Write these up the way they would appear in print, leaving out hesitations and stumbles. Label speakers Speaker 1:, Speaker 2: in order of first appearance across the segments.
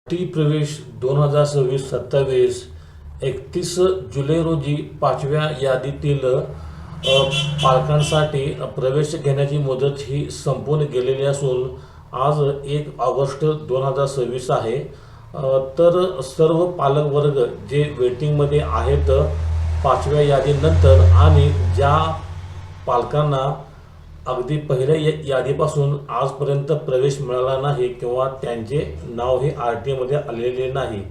Speaker 1: T प्रवेश 2026-27 31 जुलै रोजी 5व्या यादीतील पालकांसाठी प्रवेश घेण्याची मुदत ही संपून गेलेली असून आज 1 ऑगस्ट 2026 आहे। तर सर्व पालक वर्ग जे वेटिंगमध्ये आहेत 5व्या यादीनंतर आणि ज्या पालकांना अगदी पहिल्या यादीपासून आजपर्यंत प्रवेश मिळाला नाही किंवा त्यांचे नाव हे RTमध्ये आलेले नाही,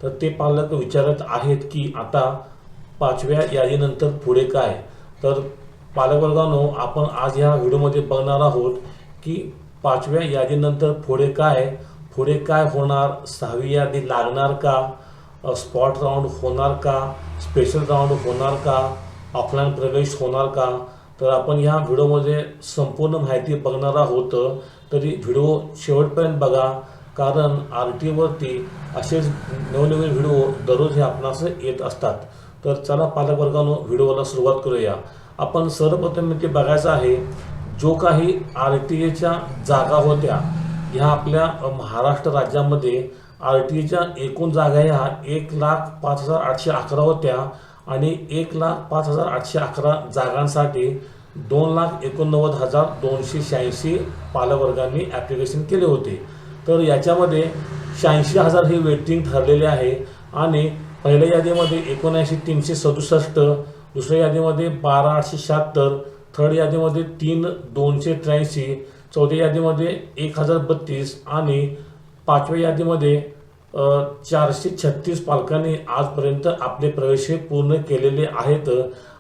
Speaker 1: तर ते पालक विचारत आहेत की आता 5व्या यादीनंतर पुढे काय। तर पालकवर्गांनो, आपण आज ह्या व्हिडिओमध्ये बघणार आहोत की 5व्या यादीनंतर पुढे काय होणार, 6वी यादी लागणार का, स्पॉट राऊंड होणार का, स्पेशल राऊंड होणार का, ऑफलाईन प्रवेश होणार का। तर आपण ह्या व्हिडिओमध्ये संपूर्ण माहिती बघणार आहोत, तरी व्हिडिओ शेवटपर्यंत बघा, कारण RTवरती असेच नवनवीन व्हिडिओ दररोज हे आपणास येत असतात। तर चला पालकवर्गांनो, व्हिडिओला सुरुवात करूया। आपण सर्वप्रथम इथे बघायचं आहे जो काही RTच्या जागा होत्या ह्या आपल्या महाराष्ट्र राज्यामध्ये RTच्या एकूण जागा ह्या 1,05,811 होत्या आणि 1,05,811 जागांसाठी 2,89,286 पालकवर्गांनी ॲप्लिकेशन केले होते। तर याच्यामध्ये 86,000 हे वेटिंग ठरलेले आहे आणि पहिल्या यादीमध्ये 79,367, दुसऱ्या यादीमध्ये 12,876, थर्ड यादीमध्ये 3,283, चौथ्या यादीमध्ये 1,032 आणि 5व्या यादीमध्ये 436 पालकांनी आजपर्यंत आपले प्रवेश हे पूर्ण केलेले आहेत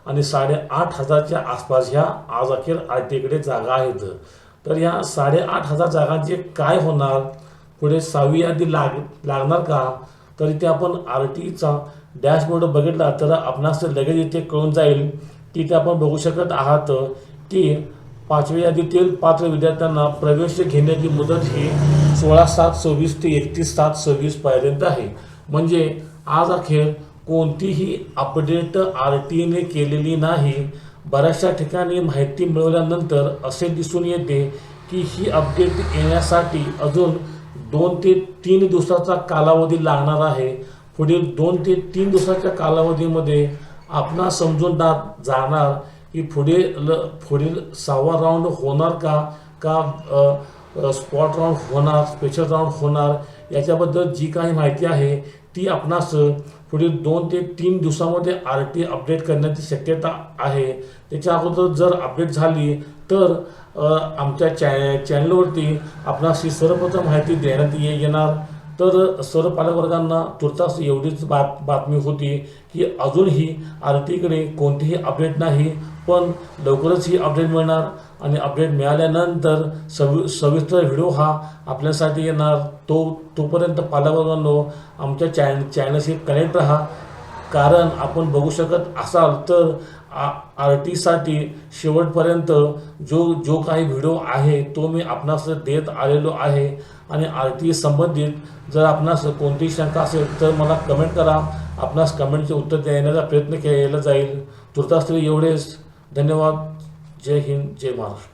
Speaker 1: आणि 8,500च्या आसपास ह्या आज अखेर RTकडे जागा आहेत। तर ह्या 8,500 जागांचे काय होणार, पुढे 6वी यादी लागणार का, तर इथे आपण RTचा डॅशबोर्ड बघितला तर आपणास लगेच इथे कळून जाईल की इथे आपण बघू शकत आहात की 5व्या यादीतील पात्र विद्यार्थ्यांना प्रवेश घेण्याची मुदत ही 16/7/26 ते 31/7/26 पर्यंत आहे। म्हणजे आज अखेर कोणतीही अपडेट RTने केलेली नाही। बऱ्याचशा ठिकाणी माहिती मिळवल्यानंतर असे दिसून येते की ही अपडेट येण्यासाठी अजून 2 ते 3 दिवसाचा कालावधी लागणार आहे। पुढील 2 ते 3 दिवसाच्या कालावधीमध्ये आपणास समजून जाणार की पुढील 6वा राऊंड होणार का स्पॉट राऊंड होणार, स्पेशल राऊंड होणार। याच्याबद्दल जी काही माहिती आहे ती आपणास पुढील 2 ते 3 दिवसामध्ये RT अपडेट करण्याची शक्यता आहे। त्याच्या अगोदर जर अपडेट झाली तर आमच्या चॅनलवरती आपणास ही सर्वप्रथम माहिती देण्यात येणार। तर सर्व पालकवर्गांना तुर्तास एवढीच बातमी होती की अजूनही RTकडे कोणतीही अपडेट नाही, पण लवकरच ही अपडेट मिळणार आणि अपडेट मिळाल्यानंतर सविस्तर व्हिडिओ हा आपल्यासाठी येणार। तोपर्यंत पालकवर्गांनो, आमच्या चॅनलशी कनेक्ट राहा, कारण आपण बघू शकत असाल तर RTसाठी शेवटपर्यंत जो काही व्हिडिओ आहे तो मी आपणास देत आलेलो आहे आणि RT संबंधित जर आपणास कोणतीही शंका असेल तर मला कमेंट करा, आपणास कमेंटचे उत्तर देण्याचा प्रयत्न केला जाईल। तुर्तास तरी एवढेच, धन्यवाद। जय हिंद, जय महाराष्ट्र।